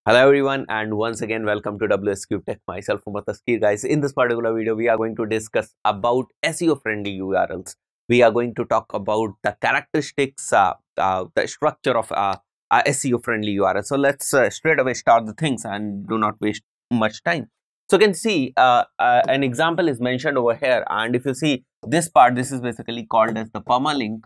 Hello everyone, and once again welcome to WS Cube Tech. Myself Umar Taskir. Guys, in this particular video we are going to discuss about SEO friendly URLs. We are going to talk about the characteristics, the structure of SEO friendly URL. So let's straight away start the things and do not waste much time. So you can see an example is mentioned over here, and if you see this part, this is basically called as the permalink.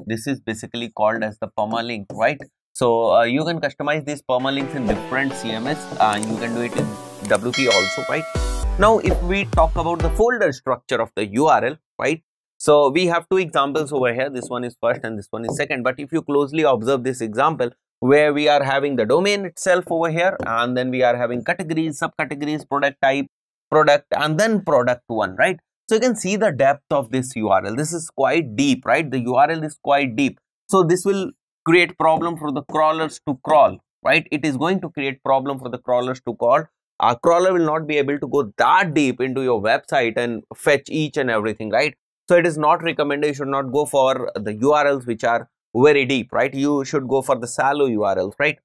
This is basically called as the permalink, right? So you can customize these permalinks in different CMS and you can do it in WP also, right? Now, if we talk about the folder structure of the URL, right? So we have two examples over here. This one is first and this one is second. But if you closely observe this example, where we are having the domain itself over here, and then we are having categories, subcategories, product type, product, and then product one, right? So you can see the depth of this URL. This is quite deep, right? The URL is quite deep. So this will create problem for the crawlers to crawl, right? It is going to create problem for the crawlers to crawl. A crawler will not be able to go that deep into your website and fetch each and everything, right? So it is not recommended. You should not go for the URLs which are very deep, right? You should go for the shallow URLs, right?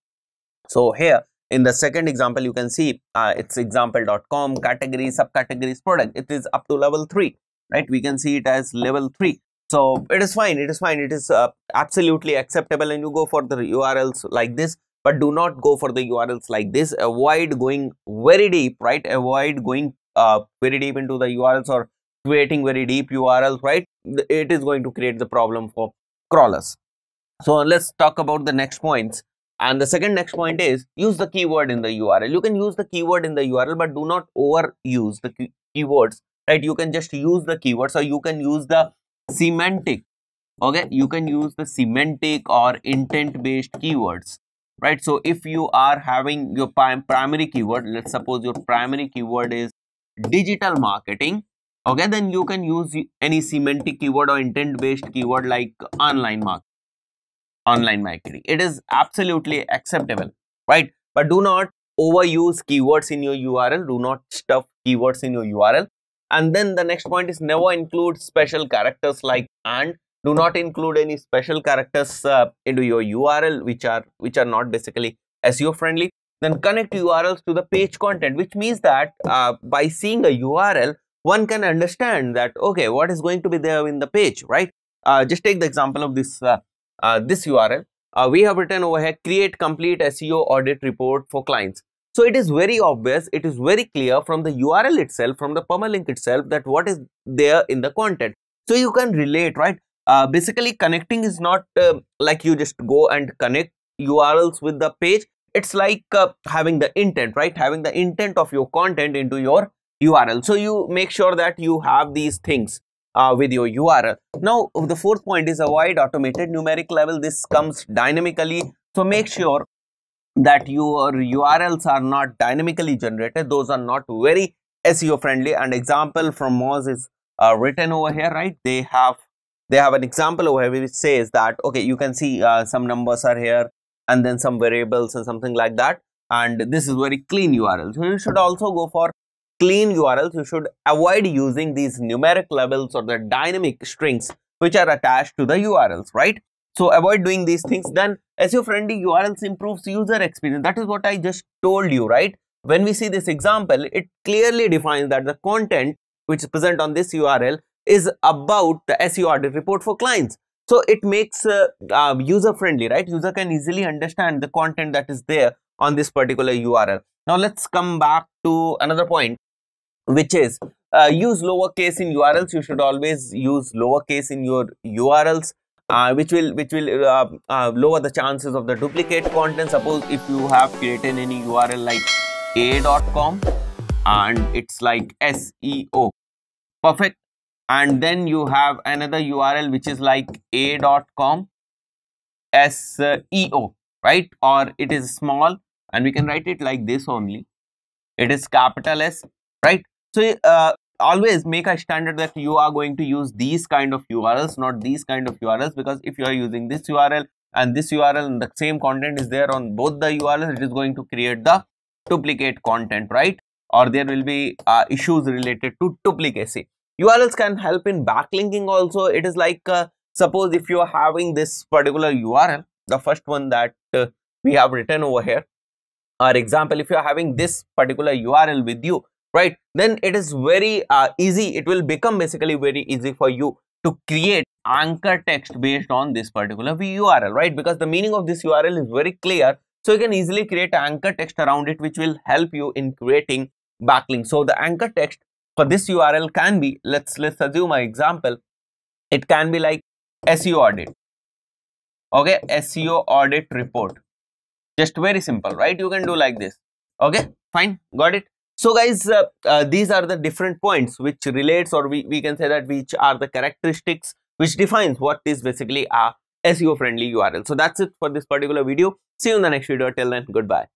So here in the second example, you can see it's example.com, categories, subcategories, product. It is up to level 3, right? We can see it as level 3. So it is fine, it is absolutely acceptable, and you go for the URLs like this, but do not go for the URLs like this. Avoid going very deep, right? Avoid going very deep into the URLs or creating very deep URLs, right? It is going to create the problem for crawlers. So let's talk about the next points. And the second next point is use the keyword in the URL. You can use the keyword in the URL, but do not overuse the keywords, right? You can just use the keywords, or you can use the semantic. Okay, you can use the semantic or intent based keywords, right? So if you are having your primary keyword, let's suppose your primary keyword is digital marketing, okay, then you can use any semantic keyword or intent based keyword like online marketing. It is absolutely acceptable, right? But do not overuse keywords in your URL. Do not stuff keywords in your URL. And then the next point is never include special characters like and. Do not include any special characters into your URL which are not basically SEO friendly. Then connect URLs to the page content, which means that by seeing a URL, one can understand that okay, what is going to be there in the page, right? Just take the example of this this URL. We have written over here, create complete SEO audit report for clients. So it is very obvious, it is very clear from the URL itself, from the permalink itself, that what is there in the content. So you can relate, right? Basically, connecting is not like you just go and connect URLs with the page. It's like having the intent, right? Having the intent of your content into your URL. So you make sure that you have these things with your URL. Now, the fourth point is avoid automated numeric level. This comes dynamically. So make sure that your URLs are not dynamically generated. Those are not very SEO friendly. And example from Moz is written over here, right? They have an example over here which says that okay, you can see some numbers are here and then some variables and something like that, and this is very clean URL. So you should also go for clean URLs. You should avoid using these numeric levels or the dynamic strings which are attached to the URLs, right? So avoid doing these things. Then SEO friendly URLs improves user experience. That is what I just told you, right? When we see this example, it clearly defines that the content which is present on this URL is about the SEO audit report for clients. So it makes user friendly, right? User can easily understand the content that is there on this particular URL. Now let's come back to another point, which is use lowercase in URLs. You should always use lowercase in your URLs, which will lower the chances of the duplicate content. Suppose if you have created any URL like a.com and it's like SEO, perfect. And then you have another URL which is like a.com SEO, right? Or it is small and we can write it like this only. It is capital S, right? So always make a standard that you are going to use these kind of URLs, not these kind of URLs, because if you are using this URL and this URL and the same content is there on both the URLs, it is going to create the duplicate content, right? Or there will be issues related to duplicacy. URLs can help in backlinking also. It is like suppose if you are having this particular URL, the first one that we have written over here, or example, if you are having this particular URL with you, right, then it is very easy. It will become basically very easy for you to create anchor text based on this particular URL, right? Because the meaning of this URL is very clear, so you can easily create anchor text around it, which will help you in creating backlinks. So the anchor text for this URL can be, let's assume an example. It can be like SEO audit. Okay, SEO audit report. Just very simple, right? You can do like this. Okay, fine, got it. So guys, these are the different points which relates, or we can say that which are the characteristics which defines what is basically a SEO friendly URL. So that's it for this particular video. See you in the next video. Till then, goodbye.